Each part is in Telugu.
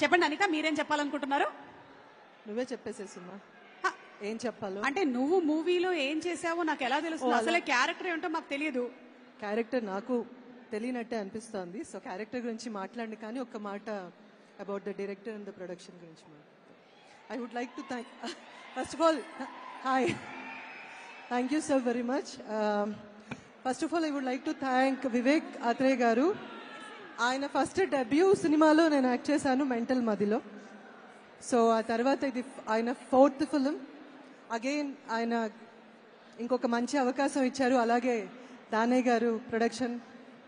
చెప్పండి అనిత, మీరేం చెప్పాలనుకుంటున్నారు? నువ్వే చెప్పేసేసుమా ఏం చెప్పాలో. అంటే నువ్వు మూవీలో ఏం చేసావో నాకు ఎలా తెలుస్తుంది? అసలే క్యారెక్టర్ ఏంటో మాకు తెలియదు. క్యారెక్టర్ నాకు తెలియనట్టే అనిపిస్తోంది. సో క్యారెక్టర్ గురించి మాట్లాడి, కానీ ఒక మాట about the director and the production గురించి I would like to thank first of all hi thank you so very much. First of all I would like to thank Vivek Athreya garu. ఆయన ఫస్ట్ డెబ్యూ సినిమాలో నేను యాక్ట్ చేశాను, మెంటల్ మదిలో. సో ఆ తర్వాత ఇది ఆయన 4th ఫిలిం. అగైన్ ఆయన ఇంకొక మంచి అవకాశం ఇచ్చారు. అలాగే Danayya garu production,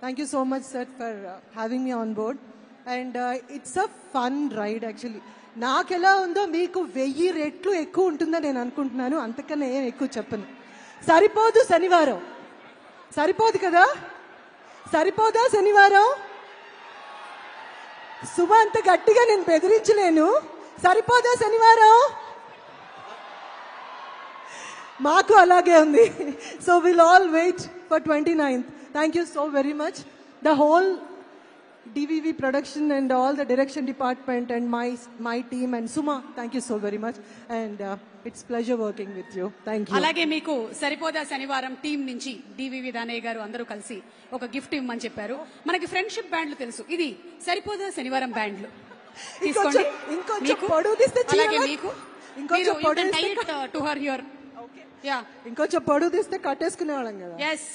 thank you so much sir for having me on board. And it's a fun ride. Actually నాకు ఎలా ఉందో మీకు 1000 రెట్లు ఎక్కువ ఉంటుందని నేను అనుకుంటున్నాను. అంతకన్నా ఏం ఎక్కువ చెప్పను. సరిపోదు శనివారం, సరిపోదు కదా? సరిపోదా శనివారం? సుమ అంత గట్టిగా నేను బెదిరించలేను. సరిపోదా శనివారం? మాకు అలాగే ఉంది. So will all wait for 29th. Thank you so very much. The whole DVV production and all the direction department and my team and Suma, thank you so very much. And it's pleasure working with you. Thank you. అలాగే మీకు సరిపోదా శనివారం టీం నుంచి DVV దానయ్య గారు అందరూ కలిసి ఒక గిఫ్ట్ ఇవ్వమని చెప్పారు. మనకి ఫ్రెండ్షిప్ బ్యాండ్లు తెలుసు, ఇది సరిపోదా శనివారం బ్యాండ్లు తీసుకోండి. ఇంకొంచెం పొడవు తీస్తే అలాగే మీకు ఇంకొంచెం పొడవు తీస్తే కట్టేసుకునే వాళ్ళం కదా. ఎస్.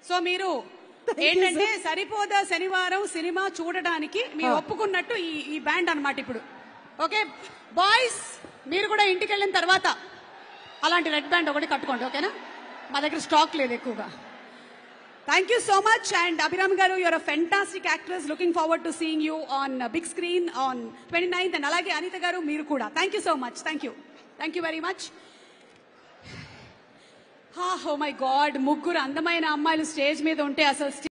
సో మీరు ఏంటంటే సరిపోదా శనివారం సినిమా చూడడానికి మీరు ఒప్పుకున్నట్టు ఈ బ్యాండ్ అన్నమాట ఇప్పుడు. ఓకే బాయ్స్, మీరు కూడా ఇంటికి వెళ్ళిన తర్వాత అలాంటి రెడ్ బ్యాండ్ ఒకటి కట్టుకోండి, ఓకేనా? మా దగ్గర స్టాక్ లేదు ఎక్కువగా. Thank you so much. And Abhiram garu, you are a fantastic actress. Looking forward to seeing you on big screen on 29th. And అలాగే అనిత గారు, మీరు కూడా thank you so much. Thank you very much. Oh my God, ముగ్గురు అందమైన అమ్మాయిలు స్టేజ్ మీద ఉంటే అసలు